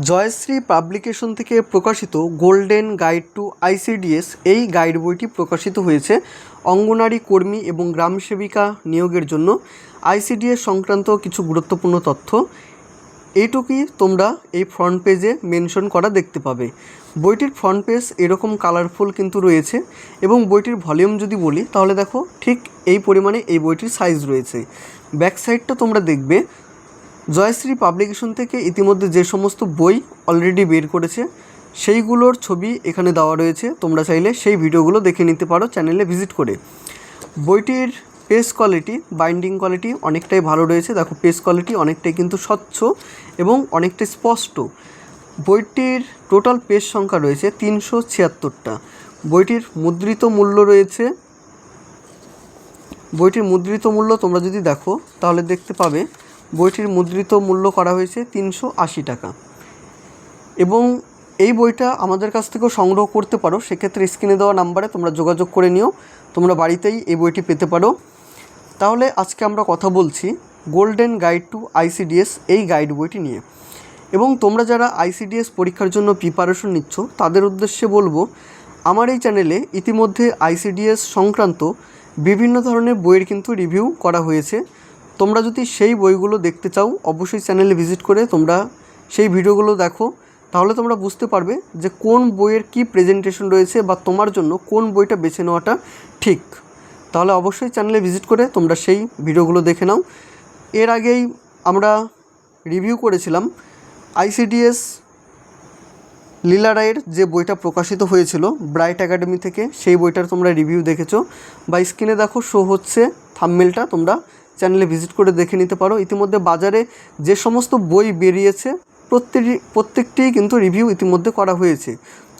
Jayashree publication থেকে প্রকাশিত golden guide to ICDS এই গাইড বইটি প্রকাশিত হয়েছে অঙ্গনারী কর্মী এবং গ্রাম সেবিকা নিয়োগের জন্য। আইসিডিএস সংক্রান্ত কিছু গুরুত্বপূর্ণ তথ্য এইটুকুই তোমরা এই ফ্রন্ট পেজে মেনশন করা দেখতে পাবে। বইটির ফ্রন্ট পেজ এরকম কালারফুল কিন্তু রয়েছে এবং বইটির ভলিউম যদি বলি তাহলে দেখো ঠিক এই পরিমাণে এই বইটির সাইজ রয়েছে। ব্যাক সাইডটা তোমরা দেখবে জয়শ্রী পাবলিকেশন থেকে ইতিমধ্যে যে সমস্ত বই অলরেডি বের করেছে সেইগুলোর ছবি এখানে দেওয়া রয়েছে, তোমরা চাইলে সেই ভিডিওগুলো দেখে নিতে পারো চ্যানেলে ভিজিট করে। বইটির পেজ কোয়ালিটি, বাইন্ডিং কোয়ালিটি অনেকটাই ভালো রয়েছে। দেখো পেজ কোয়ালিটি অনেকটাই কিন্তু স্বচ্ছ এবং অনেকটাই স্পষ্ট। বইটির টোটাল পেজ সংখ্যা রয়েছে 376টা। বইটির মুদ্রিত মূল্য রয়েছে, বইটির মুদ্রিত মূল্য তোমরা যদি দেখো তাহলে দেখতে পাবে বইটির মুদ্রিত মূল্য করা হয়েছে 380 টাকা। এবং এই বইটা আমাদের কাছ থেকেও সংগ্রহ করতে পারো, সেক্ষেত্রে স্ক্রিনে দেওয়া নাম্বারে তোমরা যোগাযোগ করে নিও, তোমরা বাড়িতেই এই বইটি পেতে পারো। তাহলে আজকে আমরা কথা বলছি গোল্ডেন গাইড টু আইসিডিএস এই গাইড বইটি নিয়ে। এবং তোমরা যারা আইসিডিএস পরীক্ষার জন্য প্রিপারেশন নিচ্ছ তাদের উদ্দেশ্যে বলবো, আমার এই চ্যানেলে ইতিমধ্যে আইসিডিএস সংক্রান্ত বিভিন্ন ধরনের বইয়ের কিন্তু রিভিউ করা হয়েছে। তোমরা যদি সেই বইগুলো দেখতে চাও অবশ্যই চ্যানেলে ভিজিট করে তোমরা সেই ভিডিওগুলো দেখো, তাহলে তোমরা বুঝতে পারবে যে কোন বইয়ের কি প্রেজেন্টেশন রয়েছে বা তোমার জন্য কোন বইটা বেছে নেওয়াটা ঠিক। তাহলে অবশ্যই চ্যানেলে ভিজিট করে তোমরা সেই ভিডিওগুলো দেখে নাও। এর আগেই আমরা রিভিউ করেছিলাম আইসিডিএস লীলা রায়ের যে বইটা প্রকাশিত হয়েছিল ব্রাইট একাডেমি থেকে, সেই বইটার তোমরা রিভিউ দেখেছো বা স্ক্রিনে দেখো শো হচ্ছে থাম্বনেলটা, তোমরা চ্যানেলে ভিজিট করে দেখে নিতে পারো। ইতিমধ্যে বাজারে যে সমস্ত বই বেরিয়েছে প্রত্যেকটিই কিন্তু রিভিউ ইতিমধ্যে করা হয়েছে,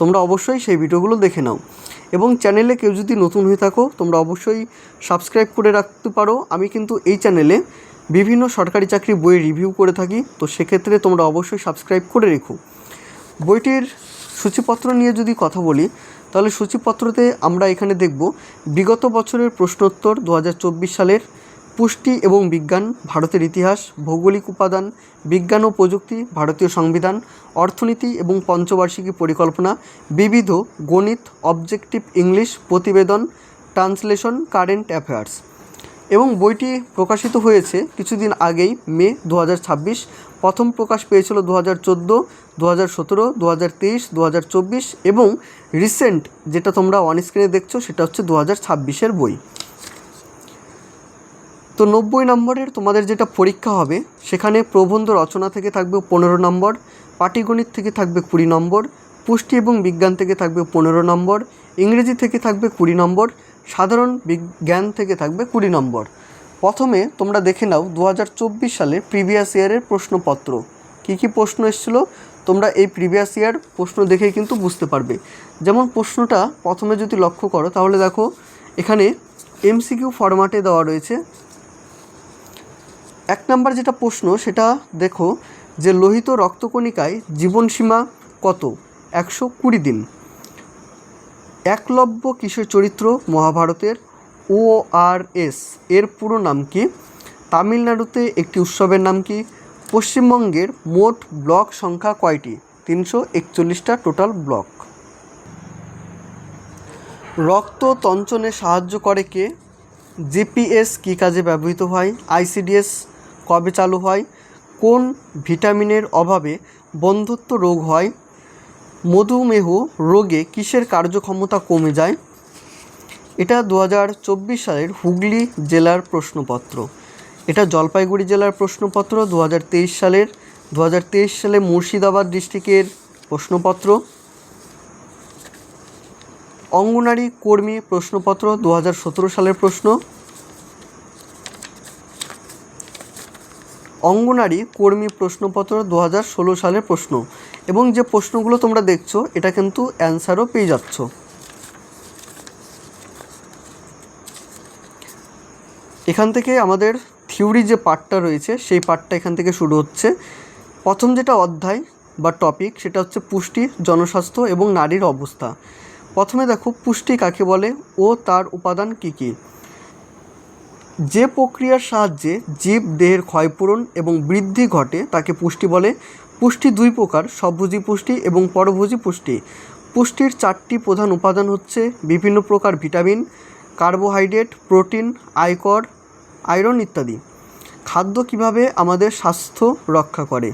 তোমরা অবশ্যই সেই ভিডিওগুলো দেখে নাও। এবং চ্যানেলে কেউ যদি নতুন হয়ে থাকো তোমরা অবশ্যই সাবস্ক্রাইব করে রাখতে পারো। আমি কিন্তু এই চ্যানেলে বিভিন্ন সরকারি চাকরি বই রিভিউ করে থাকি, তো সেক্ষেত্রে তোমরা অবশ্যই সাবস্ক্রাইব করে রেখো। বইটির সূচিপত্র নিয়ে যদি কথা বলি তাহলে সূচিপত্রতে আমরা এখানে দেখব বিগত বছরের প্রশ্নোত্তর 2024 সালের, পুষ্টি এবং বিজ্ঞান, ভারতের ইতিহাস, ভৌগোলিক উপাদান, বিজ্ঞান ও প্রযুক্তি, ভারতীয় সংবিধান, অর্থনীতি এবং পঞ্চবার্ষিকী পরিকল্পনা, বিবিধ গণিত, অবজেক্টিভ ইংলিশ, প্রতিবেদন, ট্রান্সলেশন, কারেন্ট অ্যাফেয়ার্স। এবং বইটি প্রকাশিত হয়েছে কিছুদিন আগেই, মে 2026। প্রথম প্রকাশ পেয়েছিল 2014, 2017, 2023, 2024 এবং রিসেন্ট যেটা তোমরা অন স্ক্রিনে দেখছো সেটা হচ্ছে 2026-এর বই। তো 90 নম্বরের তোমাদের যেটা পরীক্ষা হবে সেখানে প্রবন্ধ রচনা থেকে থাকবে 15 নম্বর, পাটিগণিত থেকে থাকবে 20 নম্বর, পুষ্টি এবং বিজ্ঞান থেকে থাকবে 15 নম্বর, ইংরেজি থেকে থাকবে 20 নম্বর, সাধারণ বিজ্ঞান থেকে থাকবে 20 নম্বর। প্রথমে তোমরা দেখে নাও 2024 সালে প্রিভিয়াস ইয়ারের প্রশ্নপত্র কী কী প্রশ্ন এসেছিলো, তোমরা এই প্রিভিয়াস ইয়ার প্রশ্ন দেখেই কিন্তু বুঝতে পারবে। যেমন প্রশ্নটা প্রথমে যদি লক্ষ্য করো তাহলে দেখো এখানে এমসিকিউ ফরম্যাটে দেওয়া রয়েছে। 1 নম্বর যেটা প্রশ্ন সেটা দেখো যে লোহিত রক্তকণিকায় জীবনসীমা কত? 120 দিন। একলব্য কিসের চরিত্র মহাভারতের? ORS এর পুরো নাম কি? তামিলনাড়ুতে একটি উৎসবের নাম কি? পশ্চিমবঙ্গের মোট ব্লক সংখ্যা কয়টি? 341টা টোটাল ব্লক। রক্ত তঞ্চনে সাহায্য করে কে? জিপিএস কী কাজে ব্যবহৃত হয়? আইসিডিএস কবে চালু হয়? কোন ভিটামিনের অভাবে বন্ধ্যত্ব রোগ হয়? মধুমেহ রোগে কিসের কার্যক্ষমতা কমে যায়? এটা 2024 সালের হুগলি জেলার প্রশ্নপত্র। এটা জলপাইগুড়ি জেলার প্রশ্নপত্র 2023 সালের। 2023 সালে মুর্শিদাবাদ ডিস্ট্রিক্টের প্রশ্নপত্র। অঙ্গনারী কর্মী প্রশ্নপত্র 2017 সালের প্রশ্ন। অঙ্গনারী কর্মী প্রশ্নপত্র 2016 সালের প্রশ্ন। এবং যে প্রশ্নগুলো তোমরা দেখছো এটা কিন্তু অ্যান্সারও পেয়ে যাচ্ছ। এখান থেকে আমাদের থিওরি যে পার্টটা রয়েছে সেই পার্টটা এখান থেকে শুরু হচ্ছে। প্রথম যেটা অধ্যায় বা টপিক সেটা হচ্ছে পুষ্টি, জনস্বাস্থ্য এবং নারীর অবস্থা। প্রথমে দেখো পুষ্টি কাকে বলে ও তার উপাদান কী কী। যে প্রক্রিয়ার সাহায্যে জীব দেহের ক্ষয়পূরণ এবং বৃদ্ধি ঘটে তাকে পুষ্টি বলে। পুষ্টি দুই প্রকার, স্বভোজী পুষ্টি এবং পরভোজী পুষ্টি। পুষ্টির চারটি প্রধান উপাদান হচ্ছে বিভিন্ন প্রকার ভিটামিন, কার্বোহাইড্রেট, প্রোটিন, আয়রন ইত্যাদি। খাদ্য কিভাবে আমাদের স্বাস্থ্য রক্ষা করে?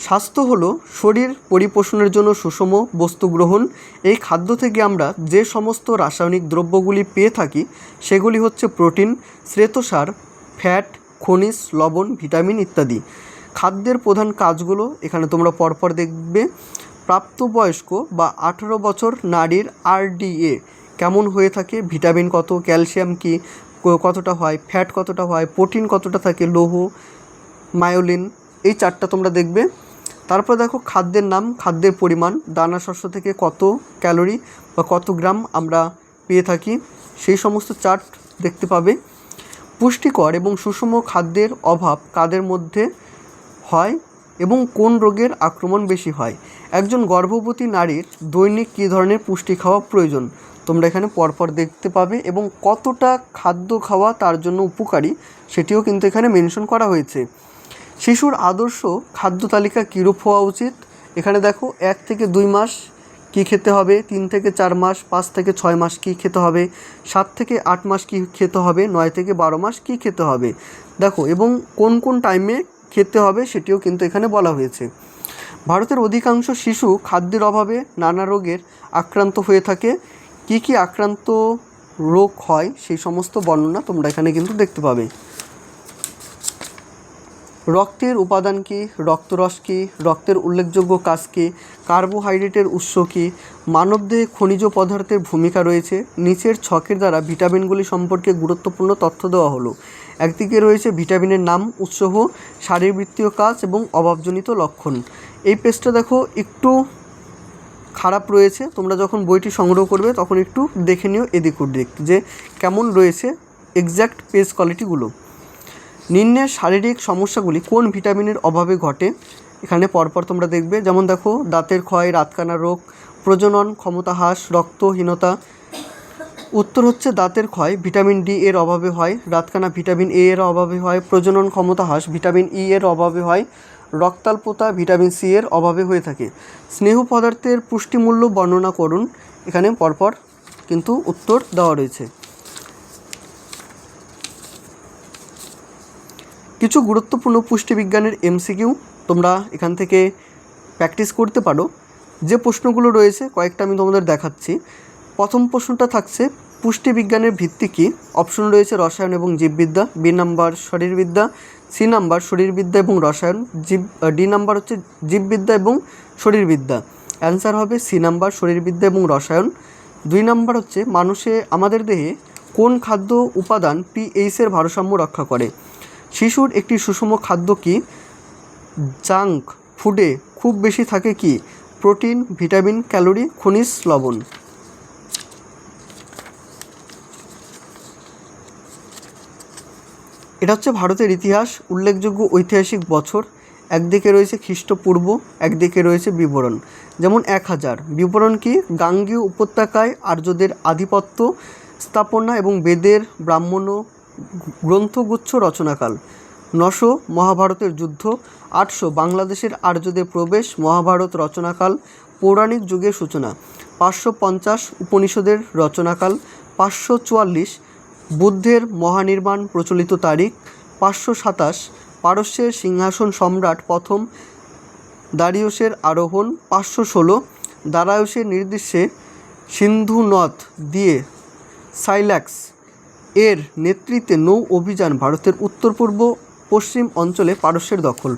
স্বাস্থ্য হলো শরীর পরিপোষণের জন্য সুষম বস্তু গ্রহণ। এই খাদ্য থেকে আমরা যে সমস্ত রাসায়নিক দ্রব্যগুলি পেয়ে থাকি সেগুলি হচ্ছে প্রোটিন, শ্বেতসার, ফ্যাট, খনিজ, লবণ, ভিটামিন ইত্যাদি। খাদ্যের প্রধান কাজগুলো এখানে তোমরা পরপর দেখবে। প্রাপ্তবয়স্ক বা 18 বছর নারীর RDA কেমন হয়ে থাকে, ভিটামিন কত, ক্যালসিয়াম কি কতটা হয়, ফ্যাট কতটা হয়, প্রোটিন কতটা থাকে, লৌহ, মায়োলিন, এই চারটা তোমরা দেখবে। তারপর দেখো খাদ্যের নাম, খাদ্যের পরিমাণ, দানা শস্য থেকে কত ক্যালোরি বা কত গ্রাম আমরা পেয়ে থাকি সেই সমস্ত চার্ট দেখতে পাবে। পুষ্টিকর এবং সুষম খাদ্যের অভাব কাদের মধ্যে হয় এবং কোন রোগের আক্রমণ বেশি হয়? একজন গর্ভবতী নারীর দৈনিক কী ধরনের পুষ্টি খাওয়া প্রয়োজন তোমরা এখানে পরপর দেখতে পাবে, এবং কতটা খাদ্য খাওয়া তার জন্য উপকারী সেটিও কিন্তু এখানে মেনশন করা হয়েছে। শিশুর আদর্শ খাদ্য তালিকা কীরূপ হওয়া উচিত? এখানে দেখো 1 থেকে 2 মাস কী খেতে হবে, 3 থেকে 4 মাস, 5 থেকে 6 মাস কী খেতে হবে, 7 থেকে 8 মাস কী খেতে হবে, 9 থেকে 12 মাস কী খেতে হবে দেখো, এবং কোন কোন টাইমে খেতে হবে সেটিও কিন্তু এখানে বলা হয়েছে। ভারতের অধিকাংশ শিশু খাদ্যের অভাবে নানা রোগের আক্রান্ত হয়ে থাকে। কী কী আক্রান্ত রোগ হয় সেই সমস্ত বর্ণনা তোমরা এখানে কিন্তু দেখতে পাবে। রক্তের উপাদান কী, রক্তরস কী, রক্তের উল্লেখযোগ্য কাজ কী, কার্বোহাইড্রেটের উৎস কী, মানবদেহে খনিজ পদার্থের ভূমিকা রয়েছে। নিচের ছকের দ্বারা ভিটামিনগুলি সম্পর্কে গুরুত্বপূর্ণ তথ্য দেওয়া হলো। একদিকে রয়েছে ভিটামিনের নাম, উৎস, শারীরবৃত্তীয় কাজ এবং অভাবজনিত লক্ষণ। এই পেজটা দেখো একটু খারাপ রয়েছে, তোমরা যখন বইটি সংগ্রহ করবে তখন একটু দেখে নিও এদিক ওদিক যে কেমন রয়েছে এক্স্যাক্ট পেজ কোয়ালিটিগুলো। নিম্নের শারীরিক সমস্যাগুলি কোন ভিটামিনের অভাবে ঘটে? এখানে পরপর তোমরা দেখবে। যেমন দেখো দাঁতের ক্ষয়, রাতকানা রোগ, প্রজনন ক্ষমতা হ্রাস, রক্তহীনতা। উত্তর হচ্ছে দাঁতের ক্ষয় ভিটামিন ডি এর অভাবে হয়, রাতকানা ভিটামিন এ এর অভাবে হয়, প্রজনন ক্ষমতা হ্রাস ভিটামিন ই এর অভাবে হয়, রক্তাল্পতা ভিটামিন সি এর অভাবে হয়ে থাকে। স্নেহ পদার্থের পুষ্টিমূল্য বর্ণনা করুন। এখানে পরপর কিন্তু উত্তর দেওয়া রয়েছে। কিছু গুরুত্বপূর্ণ পুষ্টিবিজ্ঞানের MCQ তোমরা এখান থেকে প্র্যাকটিস করতে পারো। যে প্রশ্নগুলো রয়েছে কয়েকটা আমি তোমাদের দেখাচ্ছি। প্রথম প্রশ্নটা থাকছে পুষ্টিবিজ্ঞানের ভিত্তি কী? অপশন রয়েছে রসায়ন এবং জীববিদ্যা, বি নাম্বার শরীরবিদ্যা, সি নাম্বার শরীরবিদ্যা এবং রসায়ন, ডি নাম্বার হচ্ছে জীববিদ্যা এবং শরীরবিদ্যা। অ্যান্সার হবে সি নাম্বার শরীরবিদ্যা এবং রসায়ন। 2 নাম্বার হচ্ছে আমাদের দেহে কোন খাদ্য উপাদান pH এর ভারসাম্য রক্ষা করে? শিশুর একটি সুষম খাদ্য কি? জাঙ্ক ফুডে খুব বেশি থাকে কি? প্রোটিন, ভিটামিন, ক্যালোরি, খনিজ, লবণ। এটা হচ্ছে ভারতের ইতিহাস। উল্লেখযোগ্য ঐতিহাসিক বছর, একদিকে রয়েছে খ্রিস্টপূর্ব, একদিকে রয়েছে বিবরণ। যেমন 1000 বিবরণ কি? গাঙ্গেয় উপত্যকায় আর্যদের আধিপত্য স্থাপনা এবং বেদের ব্রাহ্মণ গ্রন্থগুচ্ছ রচনাকাল। 900 মহাভারতের যুদ্ধ। 800 বাংলাদেশের আর্যদের প্রবেশ, মহাভারত রচনাকাল, পৌরাণিক যুগের সূচনা। 550 উপনিষদের রচনাকাল। 544 বুদ্ধের মহানির্বাণ প্রচলিত তারিখ। 527 পারস্যের সিংহাসন সম্রাট প্রথম দারিয়সের আরোহণ। 516 দারায়ুসের নির্দেশে সিন্ধু নদ দিয়ে সাইল্যাক্স এর নেতৃত্বে নৌ অভিযান ভারতের উত্তর পূর্ব পশ্চিম অঞ্চলে পারস্যের দখল।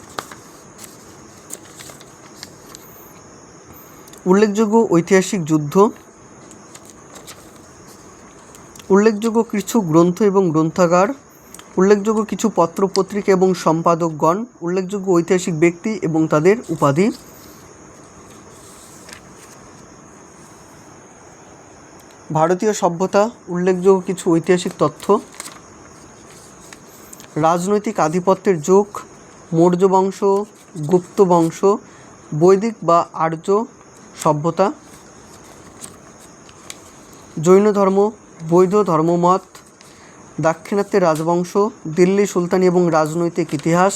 উল্লেখযোগ্য ঐতিহাসিক যুদ্ধ। উল্লেখযোগ্য কিছু গ্রন্থ এবং গ্রন্থাগার। উল্লেখযোগ্য কিছু পত্র পত্রিকা এবং সম্পাদকগণ। উল্লেখযোগ্য ঐতিহাসিক ব্যক্তি এবং তাদের উপাধি। ভারতীয় সভ্যতা। উল্লেখযোগ্য কিছু ঐতিহাসিক তথ্য। রাজনৈতিক আধিপত্যের যুগ, মৌর্য বংশ, গুপ্ত বংশ, বৈদিক বা আর্য সভ্যতা। জৈন ধর্ম, বৌদ্ধ ধর্মমত, দাক্ষিণাত্যের রাজবংশ, দিল্লি সুলতানি এবং রাজনৈতিক ইতিহাস।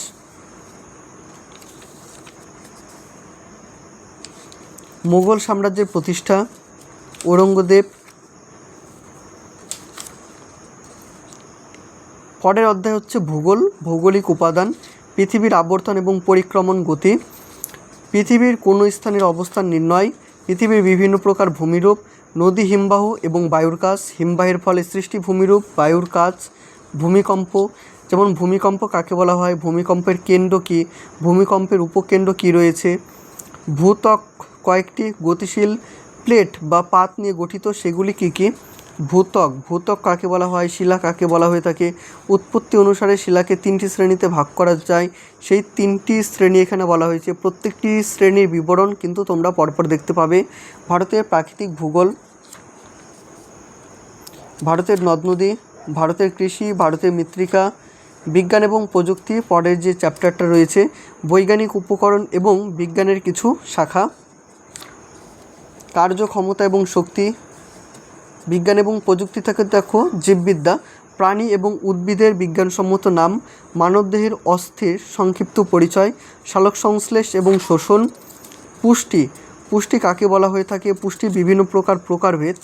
মুঘল সাম্রাজ্যের প্রতিষ্ঠা, ঔরঙ্গজেব। পরের অধ্যায় হচ্ছে ভূগোল, ভৌগোলিক উপাদান, পৃথিবীর আবর্তন এবং পরিক্রমণ গতি, পৃথিবীর কোনো স্থানের অবস্থান নির্ণয়, পৃথিবীর বিভিন্ন প্রকার ভূমিরূপ, নদী, হিমবাহ এবং বায়ুর কাজ, হিমবাহের ফলে সৃষ্টি ভূমিরূপ, বায়ুর কাজ, ভূমিকম্প। যেমন ভূমিকম্প কাকে বলা হয়, ভূমিকম্পের কেন্দ্র কী, ভূমিকম্পের উপকেন্দ্র কী রয়েছে, ভূত্বক কয়েকটি গতিশীল প্লেট বা পাত নিয়ে গঠিত, সেগুলি কী কী, ভূত্বক কাকে বলা হয়, শিলা কাকে বলা হয়ে থাকে। উৎপত্তি অনুসারে শিলাকে 3টি শ্রেণীতে ভাগ করা যায়, সেই 3টি শ্রেণী এখানে বলা হয়েছে। প্রত্যেকটি শ্রেণীর বিবরণ কিন্তু তোমরা পরপর দেখতে পাবে। ভারতের প্রাকৃতিক ভূগোল, ভারতের নদ নদী, ভারতের কৃষি, ভারতের মৃত্তিকা, বিজ্ঞান এবং প্রযুক্তি। পরের যে চ্যাপ্টারটা রয়েছে বৈজ্ঞানিক উপকরণ এবং বিজ্ঞানের কিছু শাখা, কার্যক্ষমতা এবং শক্তি। বিজ্ঞান এবং প্রযুক্তি থেকে দেখো জীববিদ্যা, প্রাণী এবং উদ্ভিদের বিজ্ঞানসম্মত নাম, মানবদেহের অস্থির সংক্ষিপ্ত পরিচয়, সালোকসংশ্লেষ এবং শোষণ। পুষ্টি কাকে বলা হয়ে থাকে, পুষ্টির বিভিন্ন প্রকারভেদ।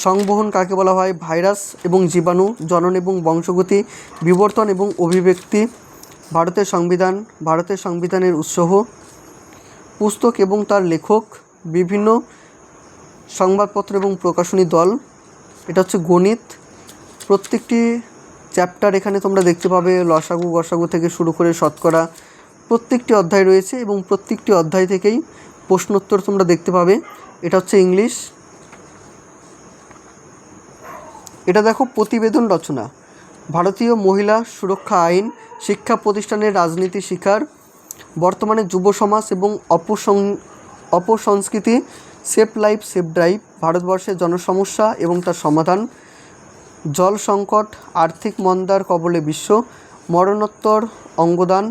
সংবহন কাকে বলা হয়, ভাইরাস এবং জীবাণু, জনন এবং বংশগতি, বিবর্তন এবং অভিব্যক্তি। ভারতের সংবিধানের উৎস, পুস্তক এবং তার লেখক, বিভিন্ন সংবাদপত্র এবং প্রকাশনী দল। এটা হচ্ছে গণিত। প্রত্যেকটি চ্যাপ্টার এখানে তোমরা দেখতে পাবে, লসাগু গসাগু থেকে শুরু করে শতকরা প্রত্যেকটি অধ্যায় রয়েছে এবং প্রত্যেকটি অধ্যায় থেকেই প্রশ্নোত্তর তোমরা দেখতে পাবে। এটা হচ্ছে ইংলিশ। এটা দেখো প্রতিবেদন রচনা, ভারতীয় মহিলা সুরক্ষা আইন, শিক্ষা প্রতিষ্ঠানের রাজনীতি শিকার, বর্তমানে যুব সমাজ এবং অপসংস্কৃতি, সেভ লাইফ সেভ ড্রাইভ, ভারতবর্ষের জনসমস্যা এবং তার সমাধান, জল সংকট, আর্থিক মন্দার কবলে বিশ্ব, মরণোত্তর অঙ্গদান,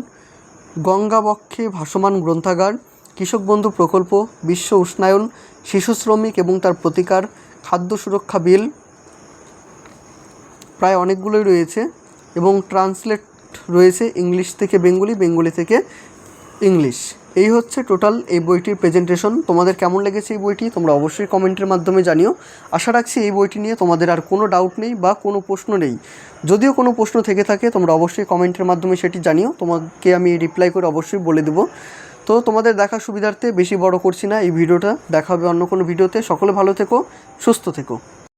গঙ্গাবক্ষে ভাসমান গ্রন্থাগার, কৃষক বন্ধু প্রকল্প, বিশ্ব উষ্ণায়ন, শিশু শ্রমিক এবং তার প্রতিকার, খাদ্য সুরক্ষা বিল। প্রায় অনেকগুলোই রয়েছে এবং ট্রান্সলেট রয়েছে ইংলিশ থেকে বেঙ্গলি, বেঙ্গলি থেকে ইংলিশ। এই হচ্ছে টোটাল এই বইটির প্রেজেন্টেশন। তোমাদের কেমন লেগেছে এই বইটি তোমরা অবশ্যই কমেন্টের মাধ্যমে জানিও। আশা রাখছি এই বইটি নিয়ে তোমাদের আর কোনো ডাউট নেই বা কোনো প্রশ্ন নেই। যদিও কোনো প্রশ্ন থেকে থাকে তোমরা অবশ্যই কমেন্টের মাধ্যমে সেটি জানিও, তোমাকে আমি রিপ্লাই করে অবশ্যই বলে দেবো। তো তোমাদের দেখার সুবিধার্থে বেশি বড় করছি না এই ভিডিওটা, দেখা হবে অন্য কোনো ভিডিওতে। সকলে ভালো থেকো, সুস্থ থেকো।